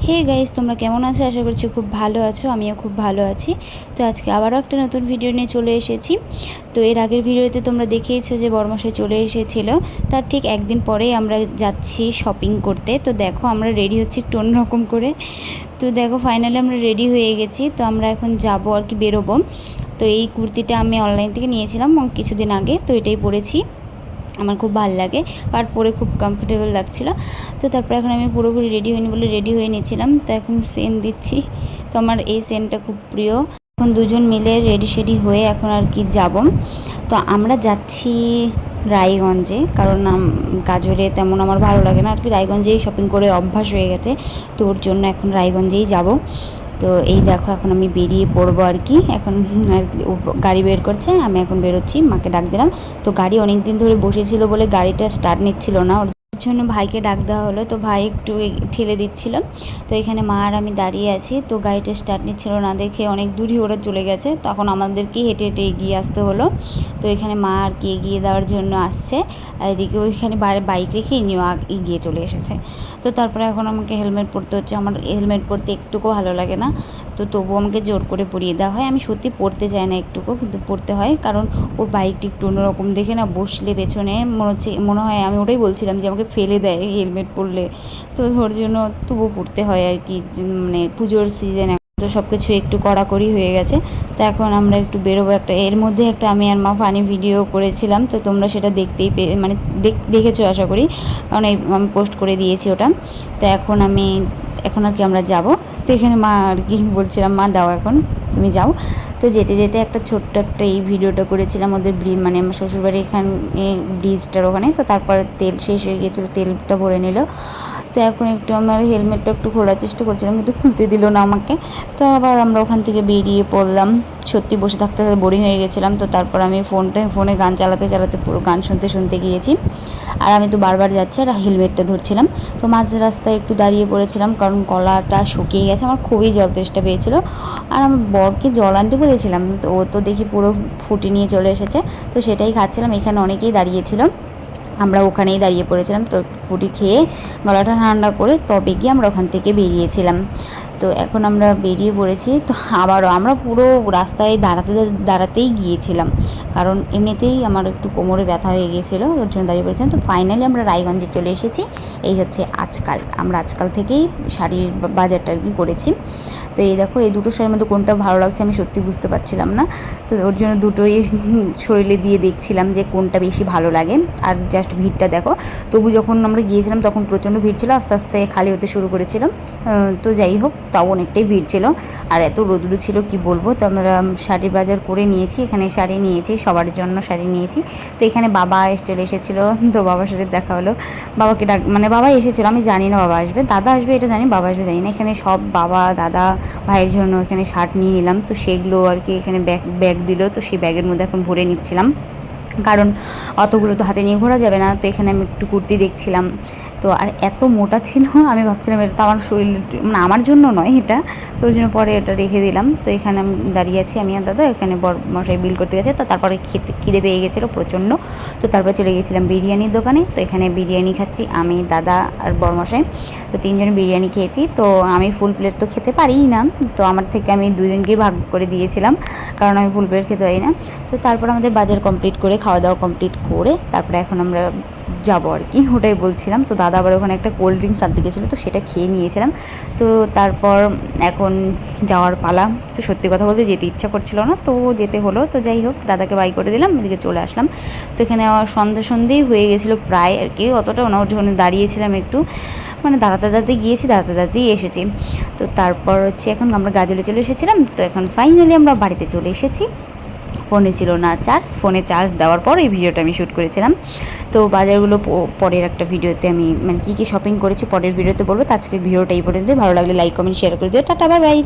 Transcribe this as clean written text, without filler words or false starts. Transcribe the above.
Hey guys, তোমরা কেমন আছো? আশা করছি খুব ভালো আছো। আমিও খুব ভালো আছি। তো আজকে আবারও একটা নতুন ভিডিও নিয়ে চলে এসেছি। তো এর আগের ভিডিওতে তোমরা দেখেইছো যে বরমশাই চলে এসেছিলো। তার ঠিক একদিন পরেই আমরা যাচ্ছি শপিং করতে। তো দেখো আমরা রেডি হচ্ছি একটু অন্যরকম করে। তো দেখো ফাইনালি আমরা রেডি হয়ে গেছি। তো আমরা এখন যাবো আর কি, বেরোবো। তো এই কুর্তিটা আমি অনলাইন থেকে নিয়েছিলাম কিছুদিন আগে। তো এটাই পরেছি, আমার খুব ভালো লাগে আর পরে খুব কমফোর্টেবল লাগছিলো। তো তারপর এখন আমি পুরোপুরি রেডি হইনি বলে রেডি হয়ে নিয়েছিলাম। তো এখন সেন দিচ্ছি। তো আমার এই সেনটা খুব প্রিয়। এখন দুজন মিলে রেডি শেডি হয়ে এখন আর কি যাব। তো আমরা যাচ্ছি রায়গঞ্জে, কারণ গাজরে তেমন আমার ভালো লাগে না আর কি, রায়গঞ্জেই শপিং করে অভ্যাস হয়ে গেছে। তো ওর জন্য এখন রায়গঞ্জেই যাব। তো এই দেখো এখন আমি বেরিয়ে পড়বো আর কি। এখন আর কি গাড়ি বের করছে, আমি এখন বেরোচ্ছি, মাকে ডাক দিলাম। তো গাড়ি অনেক দিন ধরে বসেছিল বলে গাড়িটা স্টার্ট নিচ্ছিল না, ওর জন্য ভাইকে ডাক দেওয়া হলো। তো ভাই একটু ঠেলে দিচ্ছিল। তো এখানে মা আর আমি দাঁড়িয়ে আছি। তো গাড়িটা স্টার্ট নিচ্ছিল না দেখে অনেক দূরই ওরা চলে গেছে, তখন আমাদেরকেই হেঁটে হেঁটে এগিয়ে আসতে হলো। তো এখানে মা আর কি এগিয়ে দেওয়ার জন্য আসছে, আর এদিকে ওইখানে বাইক রেখে নিয়েও এগিয়ে চলে এসেছে। তো তারপরে এখন আমাকে হেলমেট পরতে হচ্ছে। আমার হেলমেট পরতে একটুকুও ভালো লাগে না, তো তবুও আমাকে জোর করে পরিয়ে দেওয়া হয়। আমি সত্যি পড়তে চাই না একটুকু, কিন্তু পড়তে হয়, কারণ ওর বাইকটি একটু অন্যরকম দেখে না, বসলে পেছনে মনে হয়, আমি ওটাই বলছিলাম যে আমাকে ফেলে দেয় হেলমেট পরলে। তো ওর জন্য তবুও পড়তে হয় আর কি, মানে পুজোর সিজন তো সব কিছু একটু কড়াকড়ি হয়ে গেছে। তো এখন আমরা একটু বেরোবো। এর মধ্যে একটা আমি আর মা ফানি ভিডিও করেছিলাম, তো তোমরা সেটা দেখতেই মানে দেখেছো আশা করি, কারণ আমি পোস্ট করে দিয়েছি ওটা। তো এখন আর কি আমরা যাব। তো এখানে মা আর কি বলছিলাম, মা দাও এখন তুমি যাও। তো যেতে যেতে একটা ছোট্ট একটা এই ভিডিওটা করেছিলাম ওদের মানে আমার শ্বশুরবাড়ি এখানে ব্রিজটার ওখানে। তো তারপর তেল শেষ হয়ে গিয়েছিলো, তেলটা ভরে নিল। তো এখন একটু আমার হেলমেটটা একটু খোলার চেষ্টা করছিলাম, কিন্তু খুলতে দিল না আমাকে। তো আবার আমরা ওখান থেকে বেরিয়ে পড়লাম। সত্যি বসে থাকতে থাকতে বোরিং হয়ে গেছিলাম। তো তারপর আমি ফোনে গান চালাতে চালাতে পুরো গান শুনতে শুনতে গিয়েছি। আর আমি তো বারবার যাচ্ছি আর হেলমেটটা ধরছিলাম। তো মাঝ রাস্তায় একটু দাঁড়িয়ে পড়েছিলাম, কারণ গলাটা শুকিয়ে গেছে, আমার খুবই জল তেষ্টা পেয়েছিল। আর আমার বরকে জল আনতে বলেছিলাম, তো ও তো দেখি পুরো ফুটি নিয়ে চলে এসেছে। তো সেটাই খাচ্ছিলাম, এখানে অনেকেই দাঁড়িয়েছিল, আমরা ওখানেই দাঁড়িয়ে পড়েছিলাম। তো ফুটি খেয়ে গলাটা ঠান্ডা করে তবে গিয়ে আমরা ওখান থেকে বেরিয়েছিলাম। তো এখন আমরা বেরিয়ে পড়েছি। তো আবারও আমরা পুরো রাস্তায় দাঁড়াতেই গিয়েছিলাম, কারণ এমনিতেই আমার একটু কোমরে ব্যথা হয়ে গিয়েছিলো, ওর জন্য দাঁড়িয়ে পড়েছিলাম। তো ফাইনালি আমরা রায়গঞ্জে চলে এসেছি। এই হচ্ছে আজকাল থেকেই শাড়ির বাজারটা আর কি করেছি। তো এই দেখো এই দুটো শাড়ির মধ্যে কোনটা ভালো লাগছে আমি সত্যি বুঝতে পারছিলাম না। তো ওর জন্য দুটোই শরীরে দিয়ে দেখছিলাম যে কোনটা বেশি ভালো লাগে। আর জাস্ট ভিড়টা দেখো, তবু যখন আমরা গিয়েছিলাম তখন প্রচণ্ড ভিড় ছিল, আস্তে আস্তে খালি হতে শুরু করেছিলাম। তো যাই হোক, তাও অনেকটাই ভিড় ছিল, আর এত রোদ্রু ছিল কি বলবো। তো আমরা শাড়ির বাজার করে নিয়েছি, এখানে শাড়ি নিয়েছি, সবার জন্য শাড়ি নিয়েছি। তো এখানে বাবা চলে এসেছিলো, তো বাবার সাথে দেখা হলো। বাবাকে মানে বাবা এসেছিলো, আমি জানি না বাবা আসবে, দাদা আসবে এটা জানি, বাবা আসবে জানি না। এখানে সব বাবা দাদা ভাইয়ের জন্য এখানে শার্ট নিয়ে নিলাম। তো সেগুলো আর কি এখানে ব্যাগ দিল, তো সেই ব্যাগের মধ্যে এখন ভরে নিচ্ছিলাম, কারণ অতগুলো তো হাতে নিয়ে ঘোরা যাবে না। তো এখানে আমি একটু কুর্তি দেখছিলাম। তো আর এত মোটা ছিল, আমি ভাবছিলাম এটা তো আমার শরীর, মানে আমার জন্য নয় এটা, তো ওই জন্য পরে এটা রেখে দিলাম। তো এখানে আমি দাঁড়িয়ে আছি, আমি আর দাদা, এখানে বড় মশাই বিল করতে গেছে। তো তারপরে খিদে পেয়ে গেছিলো প্রচণ্ড। তো তারপরে চলে গেছিলাম বিরিয়ানির দোকানে। তো এখানে বিরিয়ানি খাচ্ছি আমি, দাদা আর বড় মশাই। তো তিনজনে বিরিয়ানি খেয়েছি। তো আমি ফুল প্লেট তো খেতে পারিই না, তো আমার থেকে আমি দুজনকেই ভাগ করে দিয়েছিলাম, কারণ আমি ফুল প্লেট খেতে পারি না। তো তারপর আমাদের বাজার কমপ্লিট করে, খাওয়া দাওয়া কমপ্লিট করে, তারপরে এখন আমরা যাবো আর কি, ওটাই বলছিলাম। তো দাদা আবার ওখানে একটা কোল্ড ড্রিঙ্কস আনতে গেছিলো, তো সেটা খেয়ে নিয়েছিলাম। তো তারপর এখন যাওয়ার পালা। তো সত্যি কথা বলতে যেতে ইচ্ছা করছিল না, তো যেতে হলো। তো যাই হোক, দাদাকে বাই করে দিলাম, এদিকে চলে আসলাম। তো এখানে আমার সন্ধ্যেই হয়ে গেছিলো প্রায় আর কি, অতটা ওনার জন্য দাঁড়িয়েছিলাম একটু, মানে দাঁড়াতে গিয়েছি, দাঁড়াতেই এসেছি। তো তারপর হচ্ছে এখন আমরা গাজলে চলে এসেছিলাম। তো এখন ফাইনালি আমরা বাড়িতে চলে এসেছি। ফোনে ছিল না চার্জ, ফোনে চার্জ দেওয়ার পর এই ভিডিওটা আমি শ্যুট করেছিলাম। তো বাজারগুলো পরের একটা ভিডিওতে আমি মানে কী কী শপিং করেছি পরের ভিডিওতে বলবো। তো আজকের ভিডিওটা এই পর্যন্ত, ভালো লাগলে লাইক কমেন্ট শেয়ার করে দিও। Tata, bye bye.